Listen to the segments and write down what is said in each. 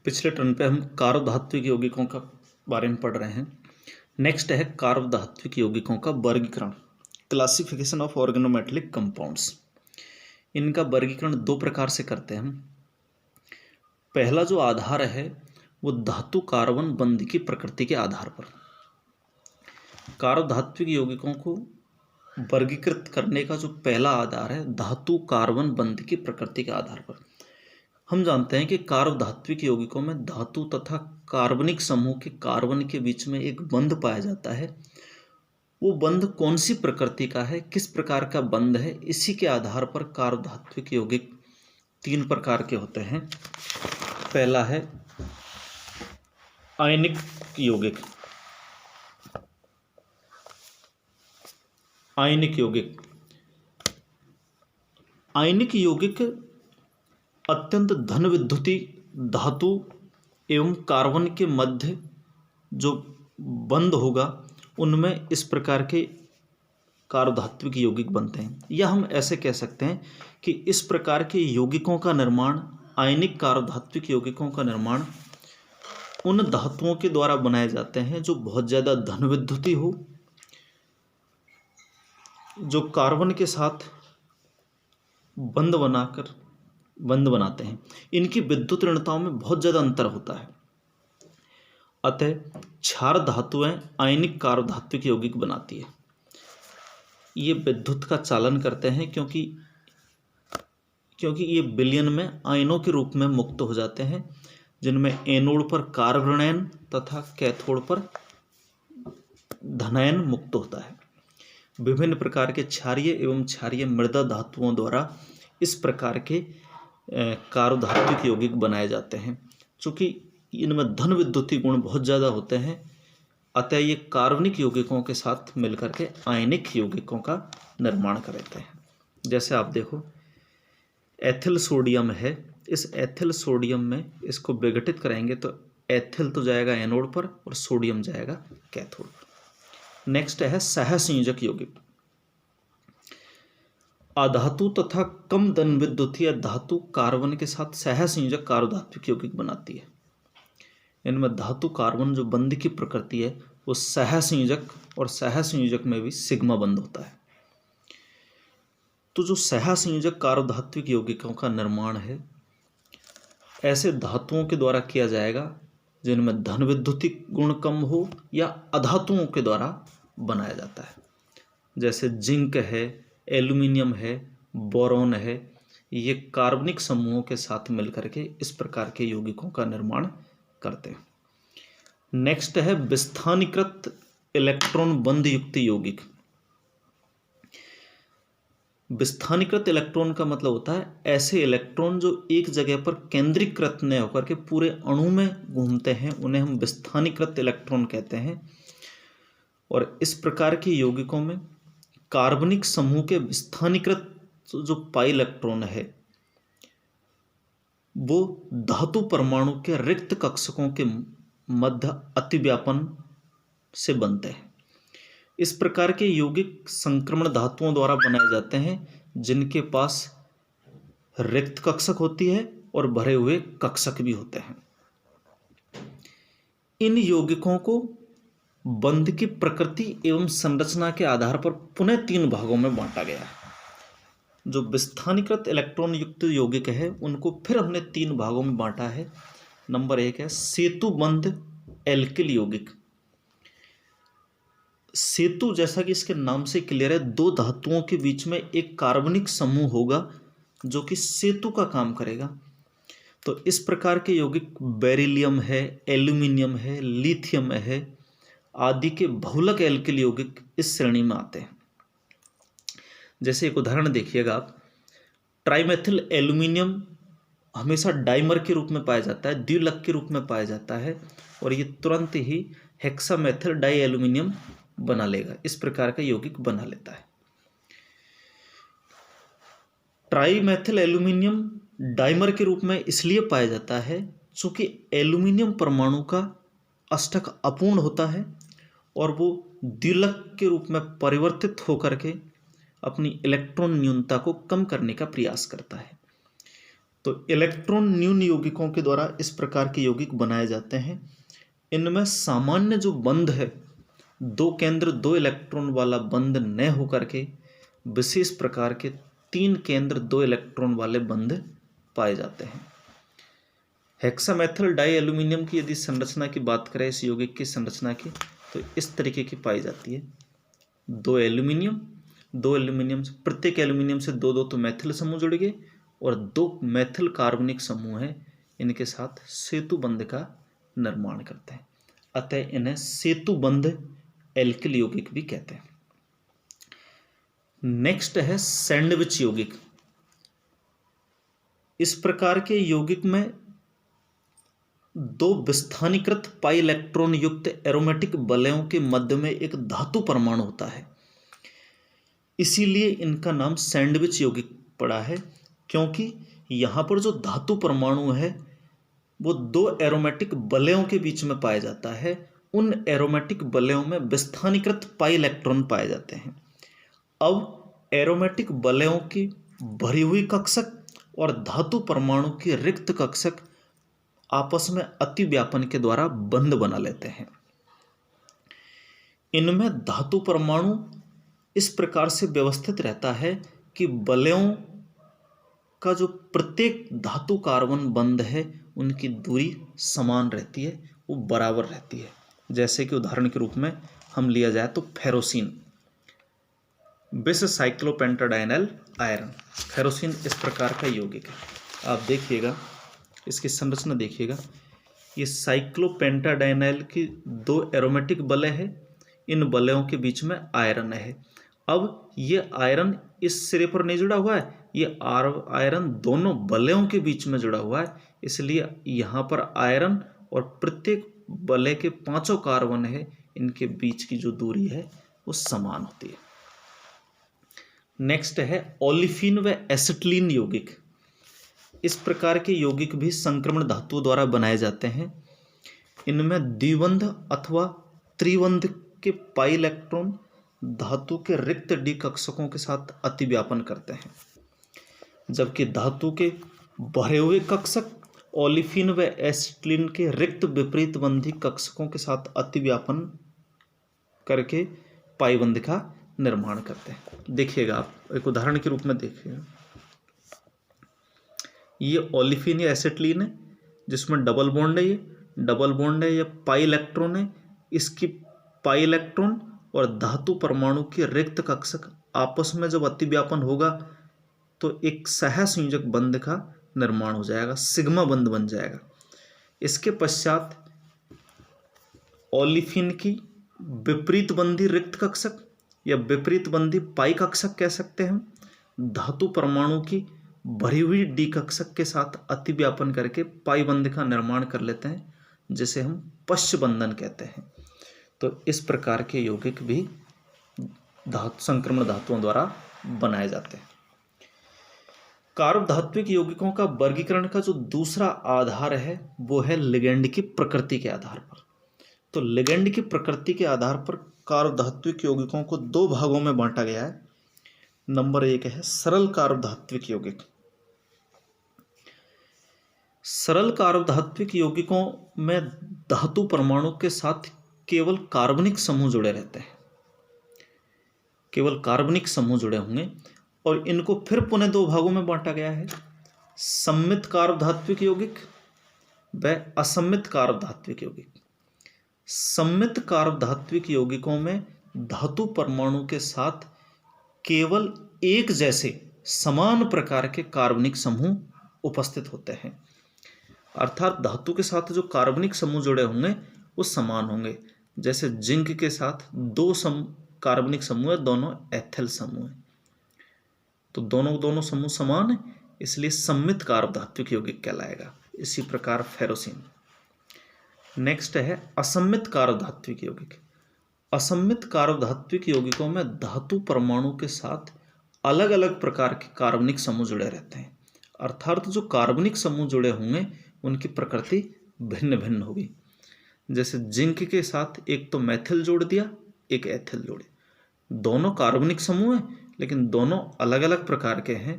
पिछले टर्न पे हम कार्बधात्विक यौगिकों का बारे में पढ़ रहे हैं। नेक्स्ट है कार्बधात्विक यौगिकों का वर्गीकरण, क्लासिफिकेशन ऑफ ऑर्गेनोमेटेलिक कंपाउंड्स। इनका वर्गीकरण दो प्रकार से करते हैं हम। पहला जो आधार है वो धातु कार्बन बंध की प्रकृति के आधार पर। कार्बधात्विक यौगिकों को वर्गीकृत करने का जो पहला आधार है धातु कार्बन बंध की प्रकृति के आधार पर। हम जानते हैं कि कार्बधात्विक यौगिकों में धातु तथा कार्बनिक समूह के कार्बन के बीच में एक बंध पाया जाता है। वो बंध कौन सी प्रकृति का है, किस प्रकार का बंध है, इसी के आधार पर कार्बधात्विक यौगिक तीन प्रकार के होते हैं। पहला है आयनिक यौगिक। आयनिक यौगिक आयनिक यौगिक अत्यंत धन विद्युती धातु एवं कार्बन के मध्य जो बंध होगा उनमें इस प्रकार के कार्बधात्विक यौगिक बनते हैं। या हम ऐसे कह सकते हैं कि इस प्रकार के यौगिकों का निर्माण, आयनिक कार्बधात्विक यौगिकों का निर्माण उन धातुओं के द्वारा बनाए जाते हैं जो बहुत ज़्यादा धन विद्युती हो, जो कार्बन के साथ बंध बनाते हैं। इनकी विद्युत ऋणताओं में बहुत ज़्यादा अंतर होता है। अतः क्षार धातुएं आयनिक कार्बधात्विक यौगिक बनाती है। ये विद्युत का चालन करते हैं क्योंकि ये विलयन में आयनों के रूप में मुक्त हो जाते हैं, जिनमें एनोड पर कार्बोनायन तथा कैथोड पर धनायन मुक्त होता है। विभिन्न प्रकार के क्षारीय एवं क्षारीय मृदा धातुओं द्वारा इस प्रकार के कार्बधात्विक यौगिक बनाए जाते हैं। चूँकि इनमें धन विद्युतीय गुण बहुत ज़्यादा होते हैं, अतः ये कार्बनिक यौगिकों के साथ मिलकर के आयनिक यौगिकों का निर्माण करते हैं। जैसे आप देखो, एथिल सोडियम है। इस एथिल सोडियम में इसको विघटित करेंगे तो एथिल तो जाएगा एनोड पर और सोडियम जाएगा कैथोड पर। नेक्स्ट है सहसंयोजक यौगिक। अधातु तथा कम धन विद्युतीय धातु कार्बन के साथ सहसंयोजक कार्बधात्विक यौगिक बनाती है। इनमें धातु कार्बन जो बंध की प्रकृति है वो सहसंयोजक, और सहसंयोजक में भी सिग्मा बंध होता है। तो जो सहसंयोजक कार्बधात्विक यौगिकों का निर्माण है ऐसे धातुओं के द्वारा किया जाएगा जिनमें धन विद्युतीय गुण कम हो या अधातुओं के द्वारा बनाया जाता है। जैसे जिंक है, एल्यूमिनियम है, बोरॉन है। ये कार्बनिक समूहों के साथ मिलकर के इस प्रकार के यौगिकों का निर्माण करते हैं। नेक्स्ट है विस्थानीकृत इलेक्ट्रॉन बंध युक्त यौगिक। विस्थानीकृत इलेक्ट्रॉन का मतलब होता है ऐसे इलेक्ट्रॉन जो एक जगह पर केंद्रीकृत न होकर के पूरे अणु में घूमते हैं, उन्हें हम विस्थानीकृत इलेक्ट्रॉन कहते हैं। और इस प्रकार के यौगिकों में कार्बनिक समूह के विस्थानीकृत जो पाई इलेक्ट्रॉन है वो धातु परमाणु के रिक्त कक्षकों के मध्य अतिव्यापन से बनते हैं। इस प्रकार के यौगिक संक्रमण धातुओं द्वारा बनाए जाते हैं जिनके पास रिक्त कक्षक होती है और भरे हुए कक्षक भी होते हैं। इन यौगिकों को बंध की प्रकृति एवं संरचना के आधार पर पुनः तीन भागों में बांटा गया है। जो विस्थानीकृत इलेक्ट्रॉन युक्त यौगिक है उनको फिर हमने तीन भागों में बांटा है। नंबर 1 है सेतु बंध एल्किल यौगिक। सेतु जैसा कि इसके नाम से क्लियर है, दो धातुओं के बीच में एक कार्बनिक समूह होगा जो कि सेतु का काम करेगा। तो इस प्रकार के यौगिक बेरिलियम है, एल्यूमिनियम है, लिथियम है आदि के बहुलक एल्किल यौगिक इस श्रेणी में आते हैं। जैसे एक उदाहरण देखिएगा आप, ट्राइमेथिल एल्यूमिनियम हमेशा डाइमर के रूप में पाया जाता है, द्विलक के रूप में पाया जाता है और ये तुरंत ही हेक्सामेथिल डाई एल्यूमिनियम बना लेगा। इस प्रकार का यौगिक बना लेता है। ट्राइमेथिल एल्यूमिनियम डाइमर के रूप में इसलिए पाया जाता है क्योंकि एल्यूमिनियम परमाणु का अष्टक अपूर्ण होता है और वो द्विलक के रूप में परिवर्तित होकर के अपनी इलेक्ट्रॉन न्यूनता को कम करने का प्रयास करता है। तो इलेक्ट्रॉन न्यून यौगिकों के द्वारा इस प्रकार के यौगिक बनाए जाते हैं। इनमें सामान्य जो बंध है, 2 केंद्र 2 इलेक्ट्रॉन वाला बंध न होकर के विशेष प्रकार के 3 केंद्र 2 इलेक्ट्रॉन वाले बंध पाए जाते हैं। हेक्सामेथल डाई एल्यूमिनियम की यदि संरचना की बात करें, इस यौगिक की संरचना की, तो इस तरीके की पाई जाती है। 2 एल्यूमिनियम से, प्रत्येक एल्यूमिनियम से 2 तो मैथिल समूह जुड़ गए और 2 मैथिल कार्बनिक समूह हैं, इनके साथ सेतु बंध का निर्माण करते हैं। अतः इन्हें सेतु बंध एल्किल यौगिक भी कहते हैं। नेक्स्ट है सैंडविच यौगिक। इस प्रकार के यौगिक में 2 विस्थानीकृत पाई इलेक्ट्रॉन युक्त एरोमेटिक वलयों के मध्य में एक धातु परमाणु होता है, इसीलिए इनका नाम सैंडविच यौगिक पड़ा है, क्योंकि यहाँ पर जो धातु परमाणु है वो 2 एरोमेटिक वलयों के बीच में पाया जाता है। उन एरोमेटिक वलयों में विस्थानीकृत पाई इलेक्ट्रॉन पाए जाते हैं। अब एरोमेटिक वलयों की भरी हुई कक्षक और धातु परमाणु की रिक्त कक्षक आपस में अतिव्यापन के द्वारा बंध बना लेते हैं। इनमें धातु परमाणु इस प्रकार से व्यवस्थित रहता है कि वलयों का जो प्रत्येक धातु कार्बन बंध है उनकी दूरी समान रहती है, वो बराबर रहती है। जैसे कि उदाहरण के रूप में हम लिया जाए तो फेरोसिन, बिस साइक्लोपेंटाडाइनल आयरन। फेरोसिन इस प्रकार का यौगिक है। आप देखिएगा, इसकी संरचना देखिएगा, ये साइक्लोपेंटाडाइनल की 2 एरोमेटिक वलय है, इन वलयों के बीच में आयरन है। अब ये आयरन इस सिरे पर नहीं जुड़ा हुआ है, ये आयरन दोनों वलयों के बीच में जुड़ा हुआ है, इसलिए यहाँ पर आयरन और प्रत्येक वलय के 5 कार्बन है, इनके बीच की जो दूरी है वो समान होती है। नेक्स्ट है ओलिफिन व एसिटिलीन यौगिक। इस प्रकार के यौगिक भी संक्रमण धातुओं द्वारा बनाए जाते हैं। इनमें द्विबंध अथवा त्रिबंध के पाई इलेक्ट्रॉन धातु के रिक्त डी कक्षकों के साथ अतिव्यापन करते हैं, जबकि धातु के भरे हुए कक्षक ओलिफिन व एसिटिलीन के रिक्त विपरीत बंधी कक्षकों के साथ अतिव्यापन करके पाई बंध का निर्माण करते हैं। देखिएगा, आप एक उदाहरण के रूप में देखिएगा, ये ओलिफिन या एसिटिलीन है जिसमें डबल बॉन्ड है, ये डबल बॉन्ड है, ये पाई इलेक्ट्रॉन है। इसकी पाई इलेक्ट्रॉन और धातु परमाणु के रिक्त कक्षक आपस में जब अतिव्यापन होगा तो एक सहसंयोजक बंध का निर्माण हो जाएगा, सिग्मा बंध बन जाएगा। इसके पश्चात ओलिफिन की विपरीत बंधी रिक्त कक्षक या विपरीत बंधी पाई कक्षक कह सकते हैं, धातु परमाणु की भरी हुई डी कक्षक के साथ अतिव्यापन करके पाई बंध का निर्माण कर लेते हैं, जिसे हम पश्च बंधन कहते हैं। तो इस प्रकार के यौगिक भी संक्रमण धातुओं द्वारा बनाए जाते हैं। कार्बधात्विक यौगिकों का वर्गीकरण का जो दूसरा आधार है वो है लिगेंड की प्रकृति के आधार पर। तो लिगेंड की प्रकृति के आधार पर कार्बधात्विक यौगिकों को 2 भागों में बांटा गया है। नंबर 1 है सरल कार्बधात्विक यौगिक। सरल कार्बधात्विक यौगिकों में धातु परमाणु के साथ केवल कार्बनिक समूह जुड़े रहते हैं, केवल कार्बनिक समूह जुड़े होंगे, और इनको फिर पुनः 2 भागों में बांटा गया है, सम्मित कार्बधात्विक यौगिक व असम्मित कार्बधात्विक यौगिक। सम्मित कार्बधात्विक यौगिकों में धातु परमाणु के साथ केवल एक जैसे समान प्रकार के कार्बनिक समूह उपस्थित होते हैं, अर्थात धातु के साथ जो कार्बनिक समूह जुड़े होंगे वो समान होंगे। जैसे जिंक के साथ 2 कार्बनिक समूह है, दोनों एथिल समूह है, तो दोनों समूह समान है, इसलिए सम्मित कार्बधात्विक यौगिक कहलाएगा। इसी प्रकार फेरोसिन। नेक्स्ट है असम्मित कार्बधात्विक यौगिक। असम्मित कार्बधात्विक यौगिकों में धातु परमाणु के साथ अलग अलग प्रकार के कार्बनिक समूह जुड़े रहते हैं, अर्थात जो कार्बनिक समूह जुड़े होंगे उनकी प्रकृति भिन्न भिन्न होगी। जैसे जिंक के साथ एक तो मैथिल जोड़ दिया, एक एथिल जोड़े, दोनों कार्बनिक समूह हैं लेकिन दोनों अलग अलग प्रकार के हैं,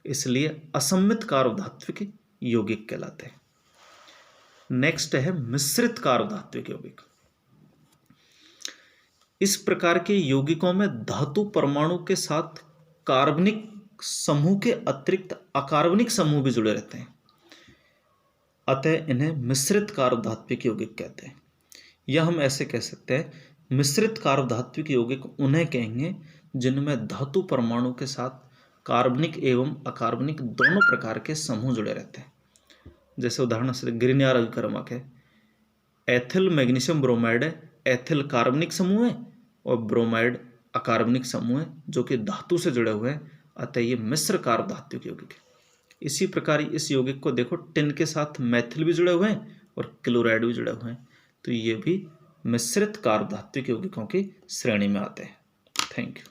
इसलिए असममित कार्बधात्विक यौगिक कहलाते हैं। नेक्स्ट है मिश्रित कार्बधात्विक यौगिक। इस प्रकार के यौगिकों में धातु परमाणु के साथ कार्बनिक समूह के अतिरिक्त अकार्बनिक समूह भी जुड़े रहते हैं, अतः इन्हें मिश्रित कार्बधात्विक यौगिक कहते हैं। या हम ऐसे कह सकते हैं, मिश्रित कार्बधात्विक यौगिक उन्हें कहेंगे जिनमें धातु परमाणु के साथ कार्बनिक एवं अकार्बनिक दोनों प्रकार के समूह जुड़े रहते हैं। जैसे उदाहरण से ग्रिग्नार्ड अभिकर्मक है, एथिल मैग्नीशियम ब्रोमाइड है, एथिल कार्बनिक समूह है और ब्रोमाइड अकार्बनिक समूह है जो कि धातु से जुड़े हुए हैं, अतः ये मिश्र कार्बधात्विक यौगिक है। इसी प्रकार इस यौगिक को देखो, टिन के साथ मैथिल भी जुड़े हुए हैं और क्लोराइड भी जुड़े हुए हैं, तो ये भी मिश्रित कार्बधात्विक यौगिकों की श्रेणी में आते हैं। Thank you.